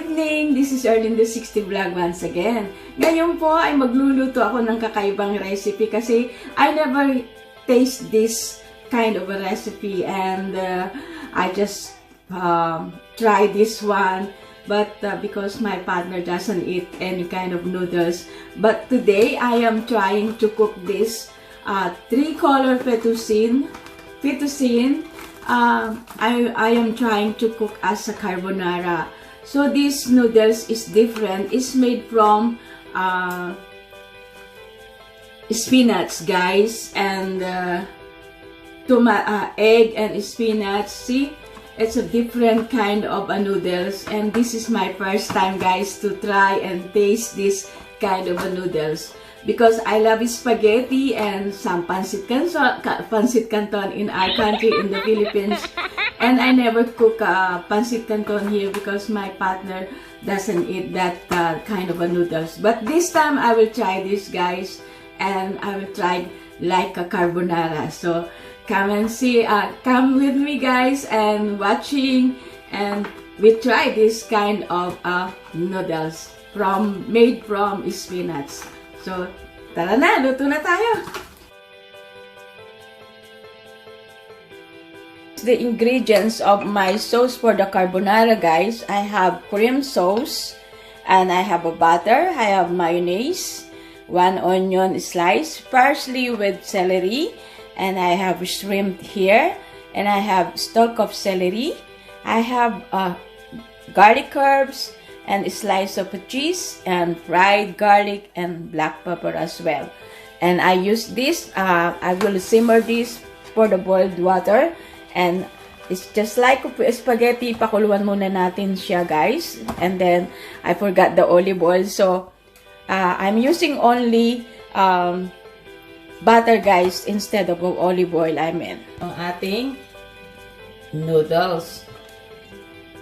evening! This is Erlyn the 60 Vlog once again. Ngayon po ay magluluto ako ng kakaibang recipe kasi I never taste this kind of a recipe and I just try this one. But because my partner doesn't eat any kind of noodles. But today I am trying to cook this Tricolor Fettuccine. I am trying to cook as a carbonara. So this noodles is different. It's made from spinach, guys, and egg and spinach. See, it's a different kind of noodles, and this is my first time, guys, to try and taste this kind of noodles. Because I love spaghetti and some pancit canton in our country, in the Philippines. And I never cook pancit canton here because my partner doesn't eat that kind of noodles. But this time I will try this, guys. And I will try like a carbonara. So come and see, come with me, guys, and watching. And we try this kind of noodles made from spinach. So, tara na, luto na tayo! The ingredients of my sauce for the carbonara, guys. I have cream sauce, and I have a butter, I have mayonnaise, 1 onion slice, parsley with celery, and I have shrimp here, and I have stalk of celery, I have garlic herbs, and a slice of cheese, and fried garlic, and black pepper as well. And I use this, I will simmer this for the boiled water. And it's just like spaghetti, pakuluan muna natin siya, guys. And then, I forgot the olive oil. So, I'm using only butter, guys, instead of olive oil, I mean. Ang ating noodles.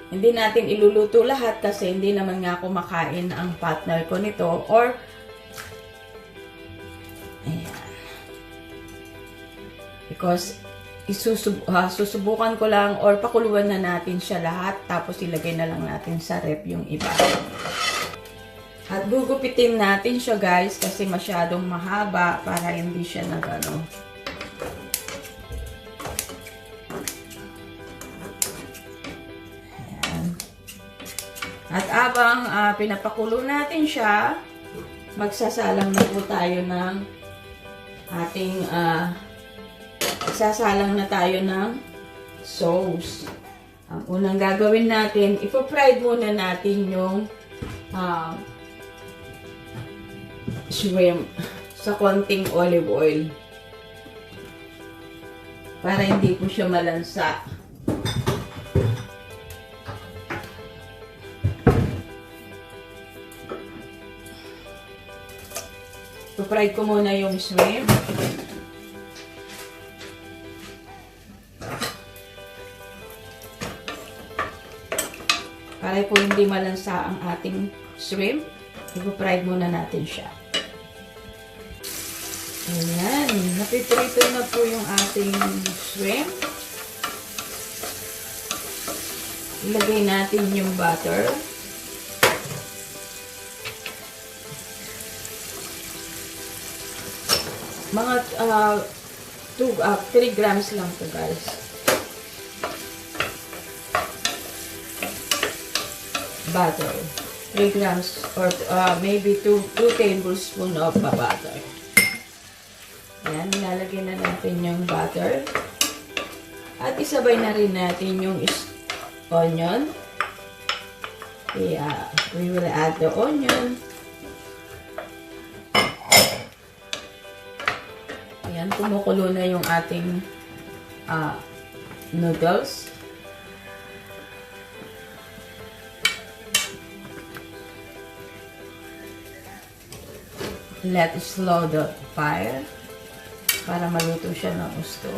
Hindi natin iluluto lahat kasi hindi naman nga kumakain ang partner ko nito. Or, ayan. Because, susubukan ko lang or pakuluan na natin siya lahat. Tapos, ilagay na lang natin sa rep yung iba. At gugupitin natin siya, guys, kasi masyadong mahaba para hindi siya nagano. At abang pinapakulo natin siya, magsasalang na po tayo ng ating sasalang na tayo ng sauce. Ang unang gagawin natin, ipo-fried muna natin yung shrimp sa konting olive oil para hindi po siya malansa. Fry ko muna yung shrimp. Para po hindi malansa ang ating shrimp, i-fry muna natin siya. Ayan, napiprito na po yung ating shrimp. Ilagay natin yung butter. Mga 3 grams lang to, guys. Butter. 3 grams or maybe 2 tablespoons of butter. Ayan, nilalagay na natin yung butter. At isabay na rin natin yung onion. Yeah, we will add the onion. Ayan, kumukulo na yung ating noodles. Let it slow the fire para maluto siya ng gusto.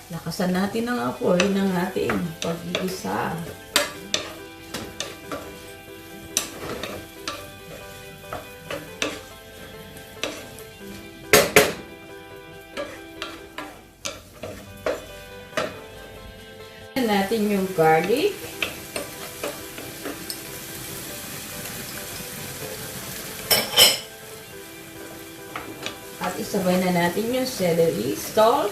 Lakasan natin ang apoy ng ating pag-igisa. Natin yung garlic. At isabay na natin yung celery stalk.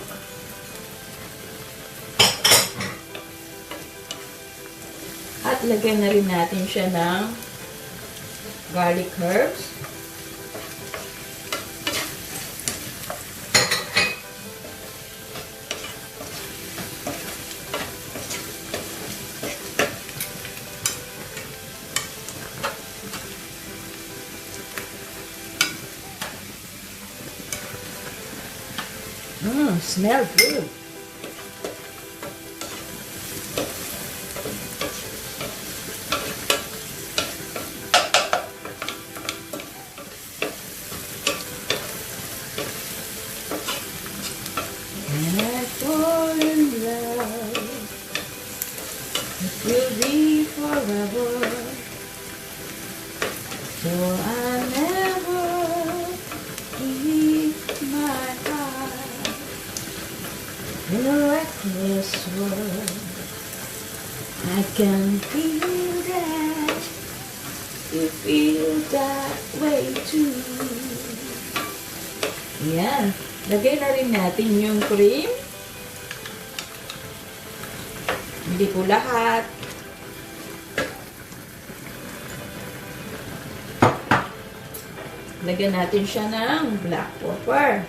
At lagyan na rin natin siya ng garlic herbs. Smell good. When I fall in love, it will be forever. So I never give my heart in a reckless world. I can feel that you feel that way too. Yan. Lagay na rin natin yung cream. Hindi po lahat. Lagyan natin siya ng black pepper.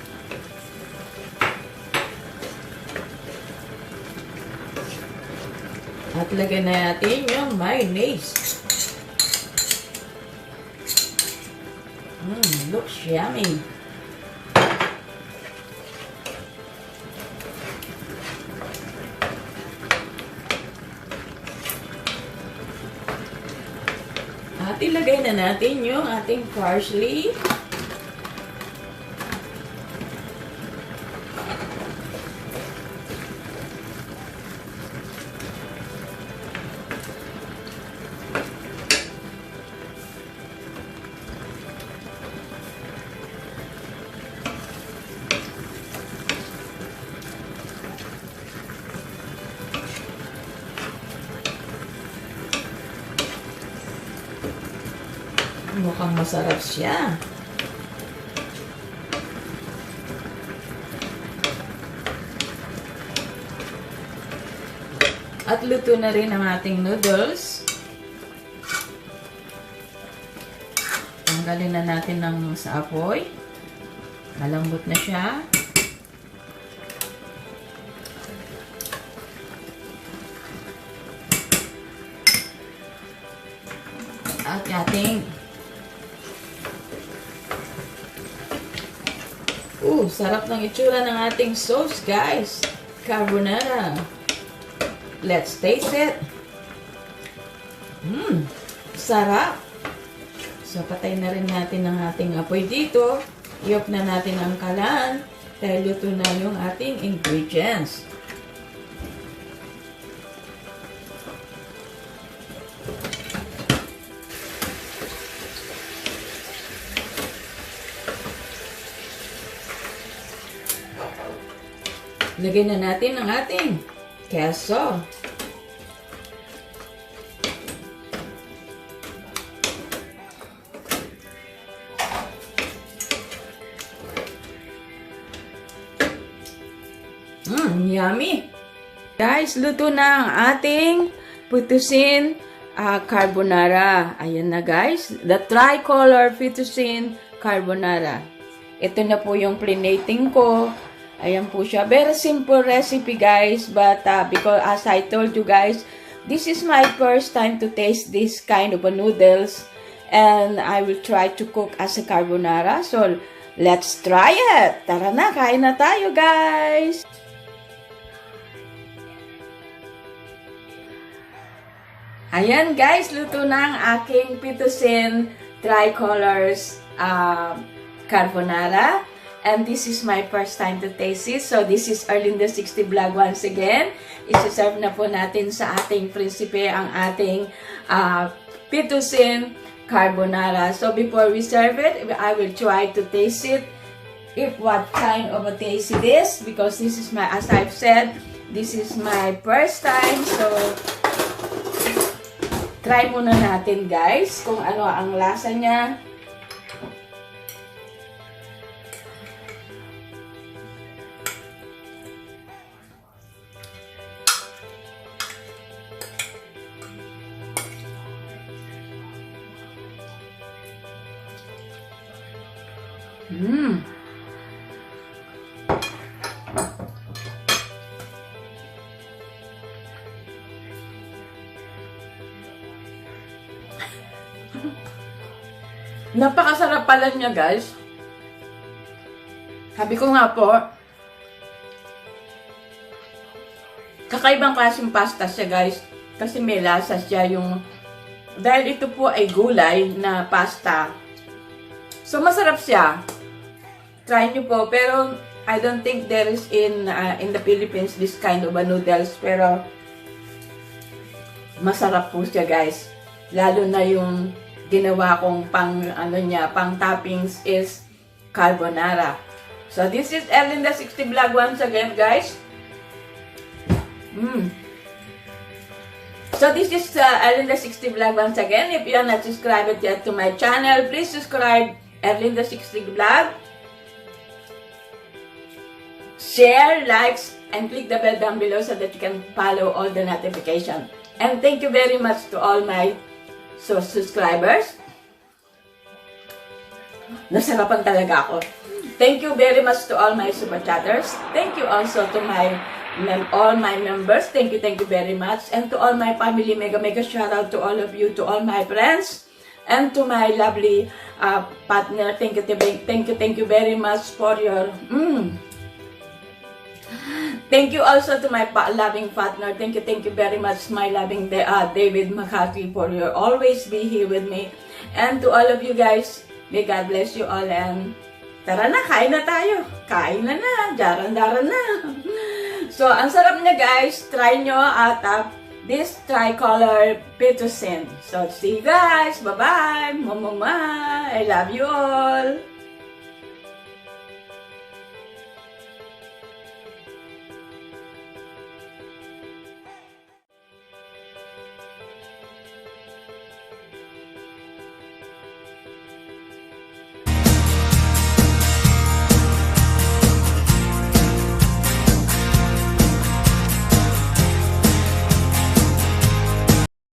At lagyan na natin yung mayonnaise. Looks yummy. At ilagay na natin yung ating parsley. Mukhang masarap siya. At luto na rin ang ating noodles. Tanggalin na natin sa apoy. Malambot na siya. At ating sarap ng itsura ng ating sauce, guys. Carbonara. Let's taste it. Sarap. So, patay na rin natin ang ating apoy dito. I-off na natin ang kalan. Dahil luto na yung ating ingredients. Lagyan na natin ang ating keso. Yummy! Guys, luto na ang ating fettuccine carbonara. Ayan na guys, the Tricolor Fettuccine Carbonara. Ito na po yung plating ko. Ayan po siya. Very simple recipe, guys. But because as I told you guys, this is my first time to taste this kind of noodles. And I will try to cook as a carbonara. So, let's try it! Tara na, kain na tayo, guys! Ayan, guys. Luto na ang aking fettuccine tricolors carbonara. And this is my first time to taste it. So, this is Arlinda 60 Vlog once again. Isi-serve na po natin sa ating prinsipe ang ating fettuccine carbonara. So, before we serve it, I will try to taste it. If what kind of a taste it is. Because this is my, as I've said, This is my first time, so try muna natin guys kung ano ang lasa niya. Napakasarap pala niya guys. Sabi ko nga po, kakaibang klaseng pasta siya guys. Kasi may lasa siya yung, dahil ito po ay gulay na pasta. So masarap siya. Try nyo po. Pero I don't think there is in the Philippines this kind of noodles. Pero masarap po siya guys. Lalo na yung ginawa kong pang toppings is carbonara. So this is Erlinda 60 Vlog once again guys. So this is Erlinda 60 Vlog once again. If you are not subscribed yet to my channel, please subscribe Erlinda 60 Vlog. Share, likes, and click the bell down below so that you can follow all the notifications. And thank you very much to all my subscribers. Nasarapan talaga ako. Thank you very much to all my super chatters. Thank you also to all my members. Thank you very much. And to all my family, mega shout out to all of you, to all my friends, and to my lovely partner. Thank you very much for your Thank you also to my loving partner. Thank you very much, my loving David McCarthy, for your always be here with me. And to all of you guys, may God bless you all. And tara na, kain na tayo. Kain na, daran-daran na. So, ang sarap niya guys. Try nyo at this Tricolor Fettuccine. So, see you guys. Bye-bye. Mama. I love you all.